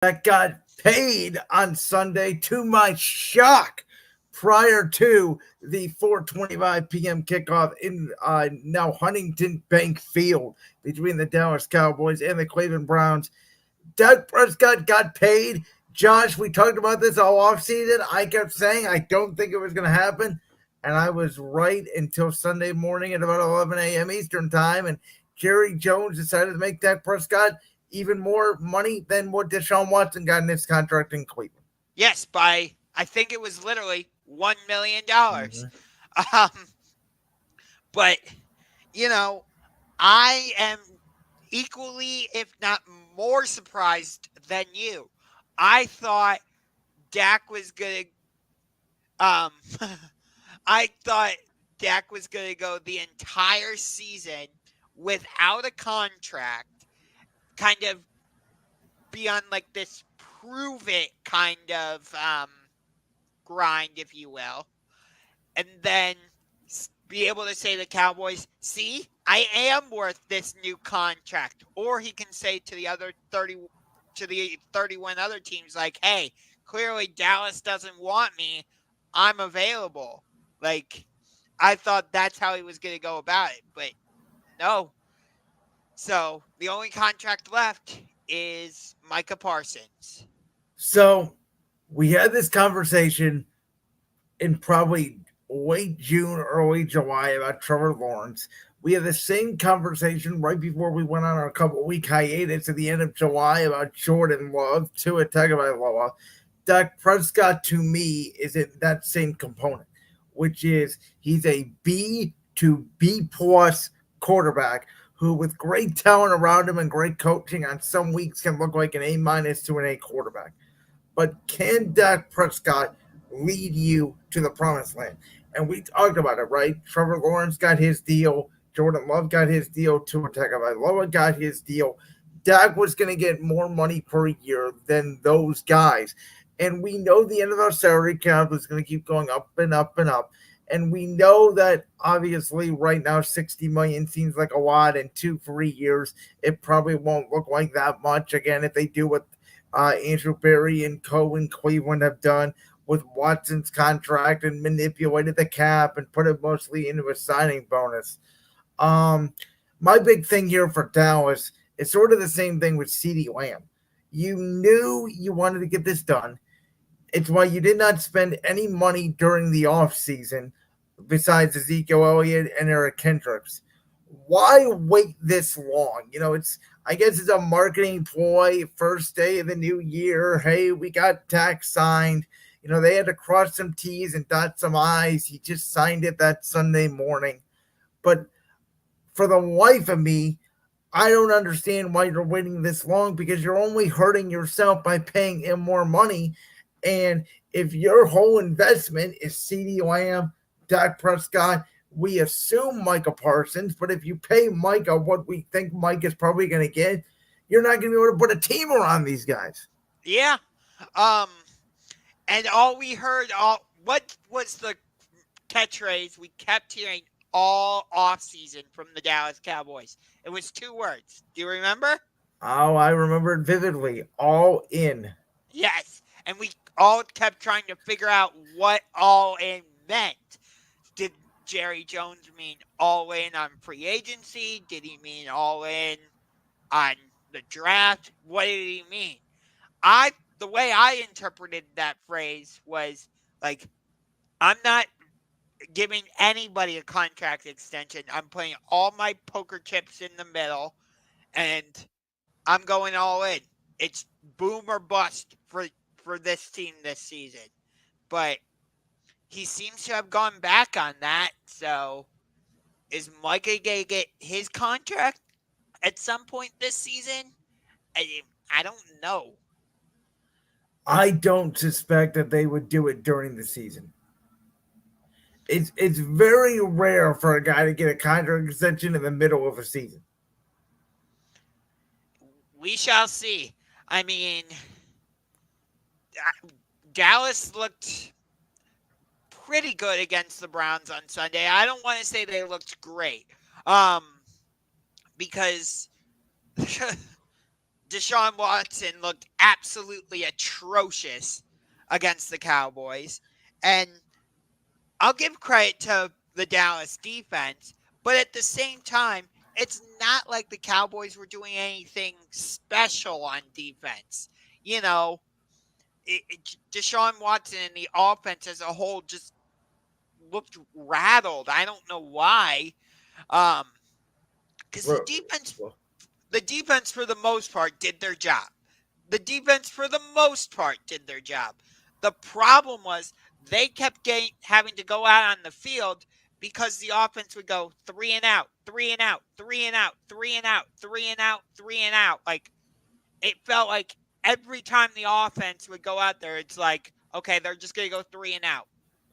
that got paid on Sunday to my shock prior to the 4:25 p.m. kickoff in now Huntington Bank Field between the Dallas Cowboys and the Cleveland Browns. Dak Prescott got paid. Josh, we talked about this all offseason. I kept saying I don't think it was going to happen. And I was right until Sunday morning at about 11 a.m. Eastern time. And Jerry Jones decided to make Dak Prescott even more money than what Deshaun Watson got in his contract in Cleveland. Yes, by I think it was literally $1 million. Um, but you know, I am equally, if not more, surprised than you. I thought Dak was gonna. Um, I thought Dak was gonna go the entire season without a contract, kind of be on like this prove it kind of grind, if you will, and then be able to say to the Cowboys, "See, I am worth this new contract." Or he can say to the other 30, to the 31 other teams, like, "Hey, clearly Dallas doesn't want me. I'm available." Like, I thought that's how he was going to go about it, but no. So the only contract left is Micah Parsons. So we had this conversation in probably late June, early July about Trevor Lawrence. We had the same conversation right before we went on our couple week hiatus at the end of July about Jordan Love, Tua Tagovailoa. Dak Prescott to me is in that same component, which is he's a B to B plus quarterback who, with great talent around him and great coaching, on some weeks can look like an A minus to an A quarterback. But can Dak Prescott lead you to the promised land? And we talked about it, right? Trevor Lawrence got his deal. Jordan Love got his deal. Tua Tagovailoa got his deal. Dak was going to get more money per year than those guys. And we know the end of our salary cap is going to keep going up and up and up. And we know that obviously right now 60 million seems like a lot in 2 3 years. It probably won't look like that much again if they do what Andrew Berry and Co. in Cleveland have done with Watson's contract and manipulated the cap and put it mostly into a signing bonus. Um, my big thing here for Dallas is sort of the same thing with CeeDee Lamb. You knew you wanted to get this done. It's why you did not spend any money during the offseason besides Ezekiel Elliott and Eric Kendricks. Why wait this long? I guess it's a marketing ploy, first day of the new year. Hey, we got Dak signed. They had to cross some T's and dot some I's. He just signed it that Sunday morning. But for the life of me, I don't understand why you're waiting this long because you're only hurting yourself by paying him more money. And if your whole investment is CeeDee Lamb, Dak Prescott, we assume Micah Parsons, but if you pay Micah what we think Mike is probably going to get, you're not going to be able to put a team around these guys. Yeah. Um, and all we heard, what was the catchphrase we kept hearing all offseason from the Dallas Cowboys? It was 2 words. Do you remember? Oh, I remember it vividly. All in. Yes. And we all kept trying to figure out what all in meant. Did Jerry Jones mean all in on free agency? Did he mean all in on the draft? What did he mean? The way I interpreted that phrase was like, I'm not giving anybody a contract extension. I'm putting all my poker chips in the middle and I'm going all in. It's boom or bust for this team this season. But he seems to have gone back on that. So is Micah going to get his contract at some point this season? I don't know. I don't suspect that they would do it during the season. It's very rare for a guy to get a contract extension in the middle of a season. We shall see. I mean, Dallas looked pretty good against the Browns on Sunday. I don't want to say they looked great, because Deshaun Watson looked absolutely atrocious against the Cowboys. And I'll give credit to the Dallas defense, but at the same time, it's not like the Cowboys were doing anything special on defense. You know, Deshaun Watson and the offense as a whole just looked rattled. I don't know why. Because the defense for the most part did their job. The defense for the most part did their job. The problem was they kept having to go out on the field because the offense would go 3 and out, 3 and out, 3 and out, 3 and out, 3 and out, 3 and out. Like, it felt like every time the offense would go out there, it's like, okay, they're just going to go 3 and out.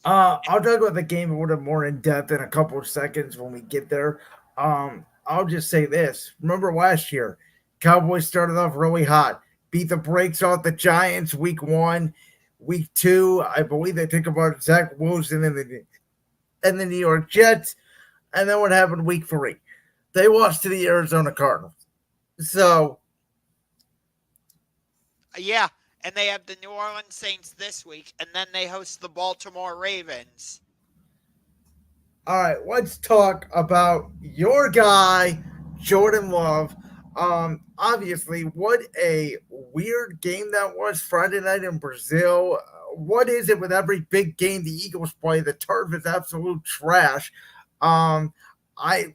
I'll talk about the game a little more in depth in a couple of seconds when we get there. I'll just say this. Remember last year, Cowboys started off really hot, beat the brakes off the Giants week 1. Week 2, I believe they took about Zach Wilson and the New York Jets. And then what happened week 3? They lost to the Arizona Cardinals. So, yeah, and they have the New Orleans Saints this week, and then they host the Baltimore Ravens. All right, let's talk about your guy, Jordan Love. Obviously, what a weird game that was Friday night in Brazil. What is it with every big game the Eagles play? The turf is absolute trash. I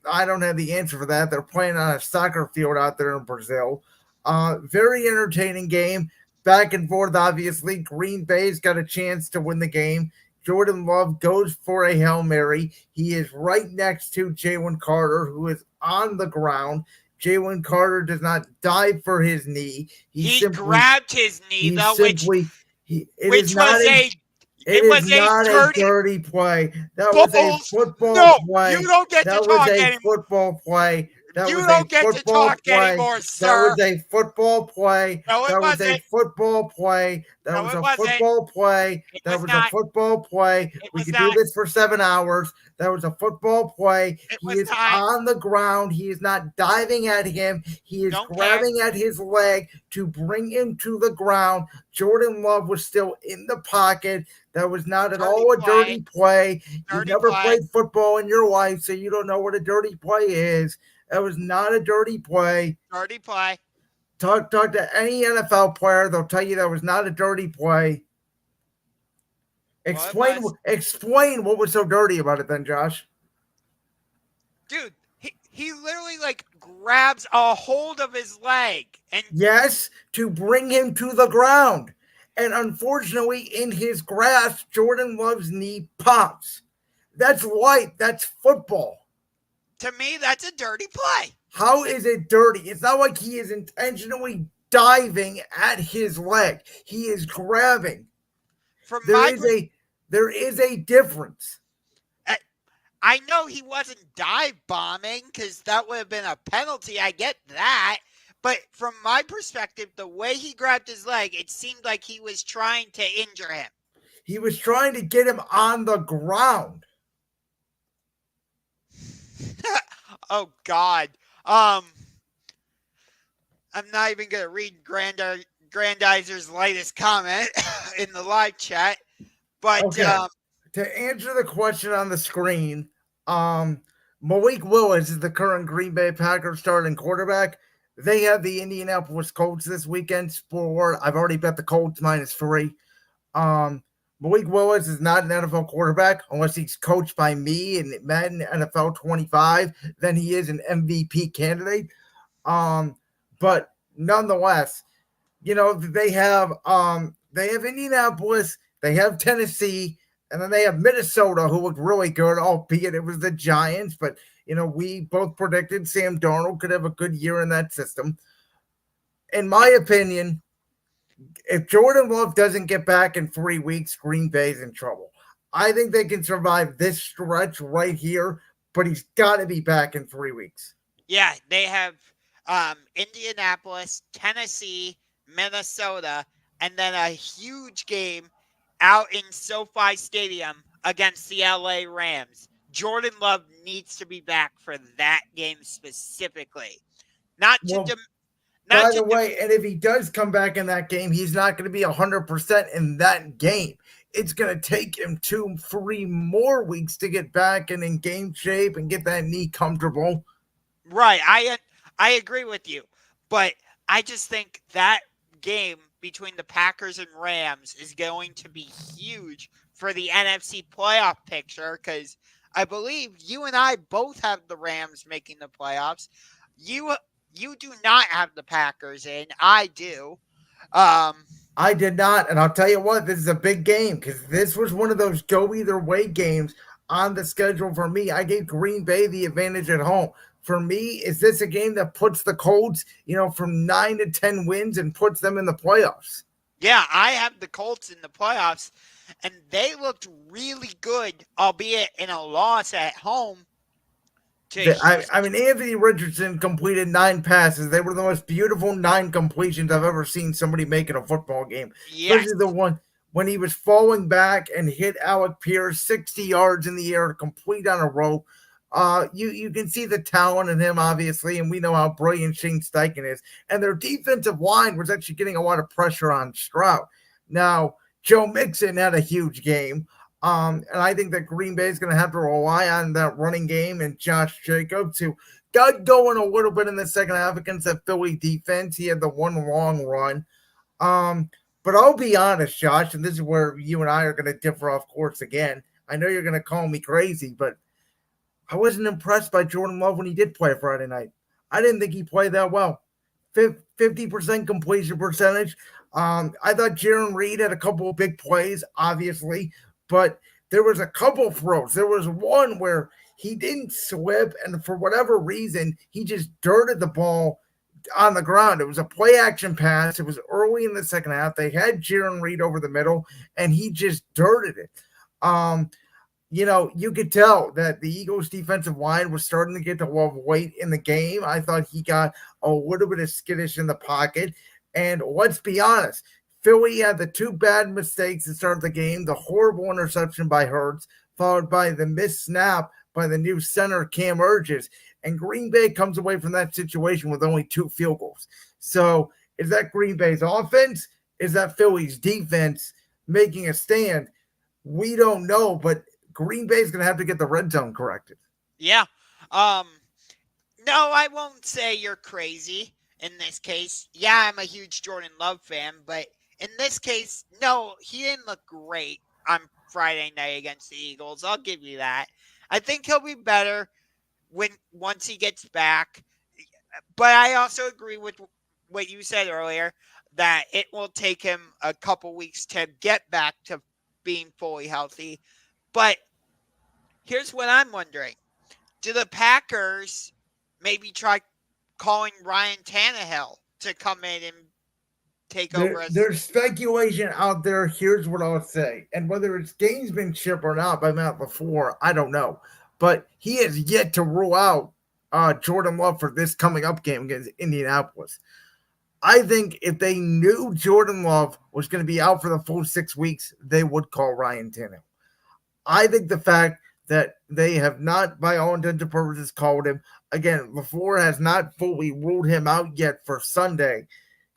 don't have the answer for that. They're playing on a soccer field out there in Brazil. Very entertaining game, back and forth. Obviously, Green Bay's got a chance to win the game. Jordan Love goes for a Hail Mary. He is right next to Jalen Carter, who is on the ground. Jalen Carter does not dive for his knee. He simply grabbed his knee, though, which was a dirty play. That was a football play. You don't get to talk anymore. Football play. You don't get to talk anymore, sir. That was a football play. That was a football play. That was a football play. That was a football play. We could do this for 7 hours. That was a football play. He is on the ground. He is not diving at him. He is grabbing at his leg to bring him to the ground. Jordan Love was still in the pocket. That was not at all a dirty play. You've never played football in your life, so you don't know what a dirty play is. That was not a dirty play. Dirty play. Talk to any NFL player. They'll tell you that was not a dirty play. Explain what was so dirty about it then, Josh. Dude, he literally grabs a hold of his leg. And yes, to bring him to the ground. And unfortunately, in his grasp, Jordan Love's knee pops. That's light. That's football. To me, that's a dirty play. How is it dirty? It's not like he is intentionally diving at his leg. He is grabbing. There is a difference. I know he wasn't dive bombing because that would have been a penalty. I get that. But from my perspective, the way he grabbed his leg, it seemed like he was trying to injure him. He was trying to get him on the ground. Oh, God. I'm not even going to read Grandizer's latest comment in the live chat. But okay. To answer the question on the screen, Malik Willis is the current Green Bay Packers starting quarterback. They have the Indianapolis Colts this weekend. I've already bet the Colts -3. Malik Willis is not an NFL quarterback unless he's coached by me in Madden NFL 25. Then he is an MVP candidate. But nonetheless, they have Indianapolis, they have Tennessee, and then they have Minnesota, who looked really good, albeit it was the Giants. But we both predicted Sam Darnold could have a good year in that system. In my opinion, if Jordan Love doesn't get back in 3 weeks, Green Bay's in trouble. I think they can survive this stretch right here, but he's got to be back in 3 weeks. Yeah, they have Indianapolis, Tennessee, Minnesota, and then a huge game out in SoFi Stadium against the LA Rams. Jordan Love needs to be back for that game specifically. Not Not By to the way, and if he does come back in that game, he's not going to be 100% in that game. It's going to take him 2-3 more weeks to get back and in game shape and get that knee comfortable. right. I agree with you, but I just think that game between the Packers and Rams is going to be huge for the NFC playoff picture because I believe you and I both have the Rams making the playoffs. You you do not have the Packers in. I do. Um, I did not, and I'll tell you what, this is a big game because this was one of those go either way games on the schedule for me. I gave Green Bay the advantage at home. For me, is this a game that puts the Colts, from 9 to 10 wins and puts them in the playoffs? yeah, I have the Colts in the playoffs, and they looked really good, albeit in a loss at home to I Houston. mean, Anthony Richardson completed 9 passes. They were the most beautiful 9 completions I've ever seen somebody make in a football game, Yes. especially the one when he was falling back and hit Alec Pierce 60 yards in the air to complete on a rope. You can see the talent in him, obviously, and we know how brilliant Shane Steichen is. And their defensive line was actually getting a lot of pressure on Stroud. Now, Joe Mixon had a huge game. And I think that Green Bay is going to have to rely on that running game and Josh Jacobs, who got going a little bit in the second half against that Philly defense. He had the one long run. But I'll be honest, Josh, and this is where you and I are going to differ off course again. I know you're going to call me crazy, but I wasn't impressed by Jordan Love when he did play Friday night. I didn't think he played that well. 50% completion percentage. I thought Jaron Reed had a couple of big plays, obviously, but there was a couple throws. There was one where he didn't slip, and for whatever reason, he just dirted the ball on the ground. It was a play action pass. It was early in the second half. They had Jaron Reed over the middle, and he just dirted it. You could tell that the Eagles' defensive line was starting to get a lot of weight in the game. I thought he got a little bit of skittish in the pocket. And let's be honest, Philly had the 2 bad mistakes to start the game, the horrible interception by Hurts, followed by the missed snap by the new center Cam Urges. And Green Bay comes away from that situation with only 2 field goals. So is that Green Bay's offense? Is that Philly's defense making a stand? We don't know, but Green Bay's going to have to get the red zone corrected. Yeah. No, I won't say you're crazy in this case. Yeah, I'm a huge Jordan Love fan, but in this case, no, he didn't look great on Friday night against the Eagles. I'll give you that. I think he'll be better once he gets back. But I also agree with what you said earlier that it will take him a couple weeks to get back to being fully healthy. But here's what I'm wondering. Do the Packers maybe try calling Ryan Tannehill to come in and take over as There's speculation out there. Here's what I'll say. And whether it's gamesmanship or not by Matt LaFleur, I don't know. But he has yet to rule out Jordan Love for this coming up game against Indianapolis. I think if they knew Jordan Love was going to be out for the full 6 weeks, they would call Ryan Tannehill. I think the fact that they have not, by all intents and purposes, called him, again, LaFleur has not fully ruled him out yet for Sunday,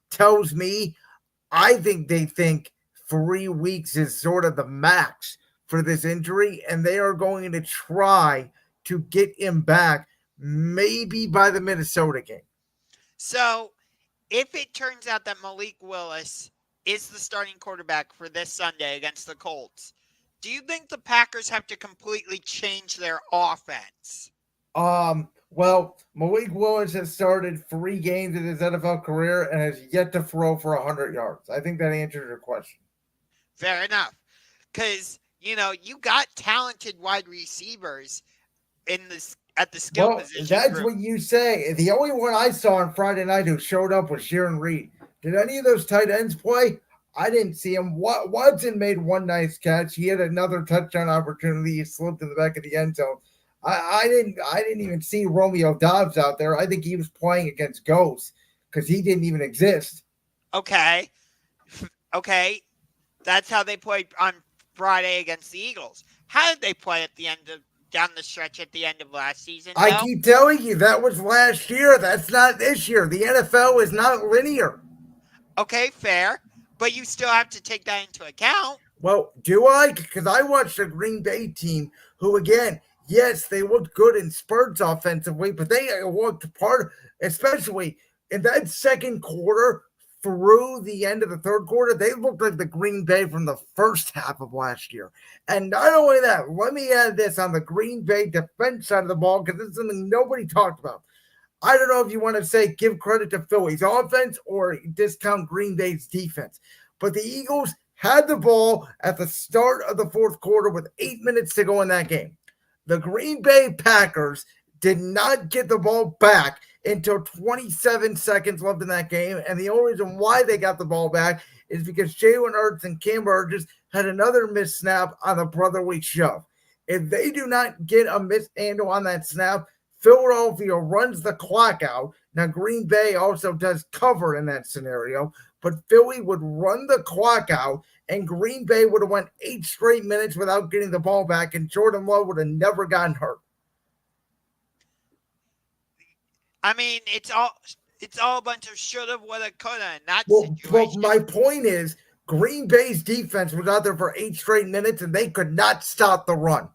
tells me I think they think 3 weeks is sort of the max for this injury, and they are going to try to get him back maybe by the Minnesota game. So, if it turns out that Malik Willis is the starting quarterback for this Sunday against the Colts, do you think the Packers have to completely change their offense? Well, Malik Willis has started 3 games in his NFL career and has yet to throw for 100 yards. I think that answers your question. Fair enough. Because, you got talented wide receivers at the skill position. That's group. what you say. The only one I saw on Friday night who showed up was Jaron Reed. Did any of those tight ends play? I didn't see him. Watson made one nice catch. He had another touchdown opportunity. He slipped in the back of the end zone. I didn't even see Romeo Dobbs out there. I think he was playing against ghosts because he didn't even exist. Okay. That's how they played on Friday against the Eagles. How did they play at the end of down the stretch at the end of last season, I though. keep telling you, that was last year. That's not this year. The NFL is not linear. Okay, fair. But you still have to take that into account. Well, do I? Because I watched the Green Bay team, who again, yes, they looked good in spurts offensively, but they looked part, especially in that second quarter through the end of the third quarter, they looked like the Green Bay from the first half of last year. And not only that, let me add this on the Green Bay defense side of the ball, because this is something nobody talked about. I don't know if you want to say give credit to Philly's offense or discount Green Bay's defense, but the Eagles had the ball at the start of the fourth quarter with 8 minutes to go in that game. The Green Bay Packers did not get the ball back until 27 seconds left in that game. And the only reason why they got the ball back is because Jalen Hurts and Cam Burgess had another missed snap on the brotherly shove. If they do not get a missed handle on that snap, Philadelphia runs the clock out. Now, Green Bay also does cover in that scenario, but Philly would run the clock out, and Green Bay would have went 8 straight minutes without getting the ball back, and Jordan Love would have never gotten hurt. I mean, it's all a bunch of shoulda, woulda, coulda in that Well, situation. my point is, Green Bay's defense was out there for 8 straight minutes, and they could not stop the run.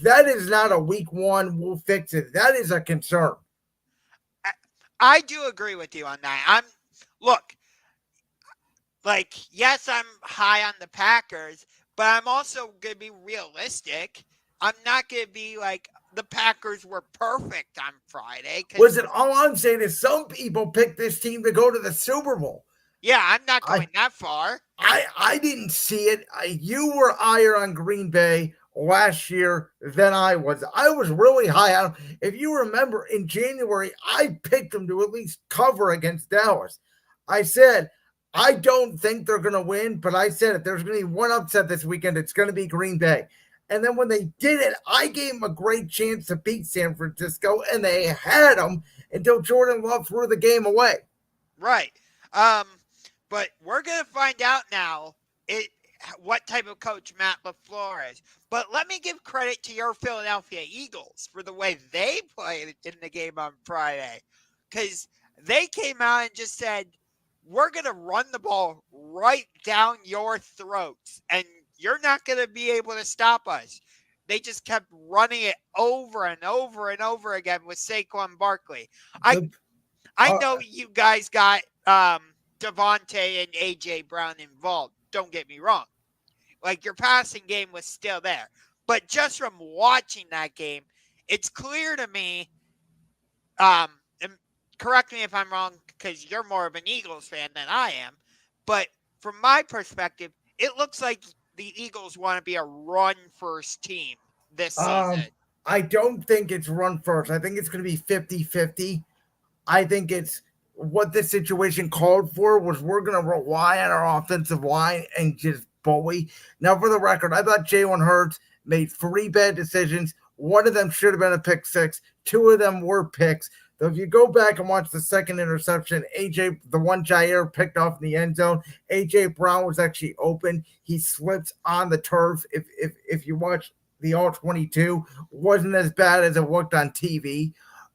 That is not a week one, we'll fix it. That is a concern. I do agree with you on that. Yes, I'm high on the Packers, but I'm also going to be realistic. I'm not going to be like the Packers were perfect on Friday. Listen, all I'm saying is some people picked this team to go to the Super Bowl. Yeah, I'm not going that far. I didn't see it. You were higher on Green Bay last year than I was. I was really high on them. If you remember, in January, I picked them to at least cover against Dallas. I said, I don't think they're going to win, but I said if there's going to be one upset this weekend, it's going to be Green Bay. And then when they did it, I gave them a great chance to beat San Francisco, and they had them until Jordan Love threw the game away. Right. But we're going to find out now what type of coach Matt LaFleur is. But let me give credit to your Philadelphia Eagles for the way they played in the game on Friday. Because they came out and just said, we're going to run the ball right down your throats, and you're not going to be able to stop us. They just kept running it over and over and over again with Saquon Barkley. I know you guys got Devontae and A.J. Brown involved. Don't get me wrong. Like, your passing game was still there. But just from watching that game, it's clear to me, and correct me if I'm wrong because you're more of an Eagles fan than I am, but from my perspective, it looks like the Eagles want to be a run-first team this season. I don't think it's run-first. I think it's going to be 50-50. I think it's what this situation called for was we're going to rely on our offensive line and just bully. Now, for the record, I thought Jalen Hurts made 3 bad decisions. One of them should have been a pick 6. 2 of them were picks. So if you go back and watch the second interception, the one Jair picked off in the end zone, A.J. Brown was actually open. He slips on the turf. If you watch the All-22, wasn't as bad as it looked on TV.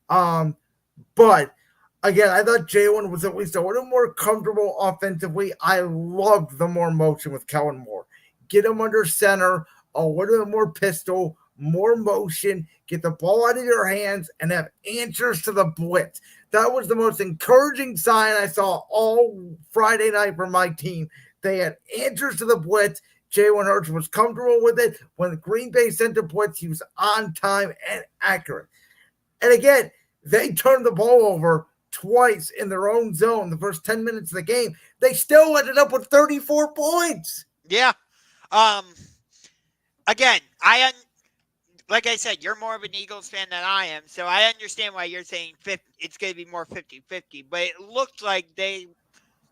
But again, I thought Jalen was at least a little more comfortable offensively. I loved the more motion with Kellen Moore. Get him under center, a little more pistol, more motion, get the ball out of your hands, and have answers to the blitz. That was the most encouraging sign I saw all Friday night from my team. They had answers to the blitz. Jalen Hurts was comfortable with it. When Green Bay sent the blitz, he was on time and accurate. And again, they turned the ball over twice in their own zone the first 10 minutes of the game. They still ended up with 34 points. Yeah. Again, like I said, you're more of an Eagles fan than I am, so I understand why you're saying it's going to be more 50-50. But it looked like this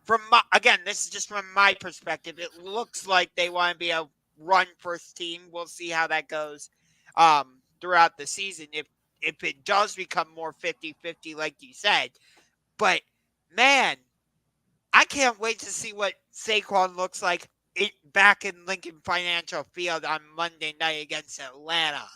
is just from my perspective, it looks like they want to be a run-first team. We'll see how that goes throughout the season if it does become more 50-50 like you said. But, man, I can't wait to see what Saquon looks like back in Lincoln Financial Field on Monday night against Atlanta.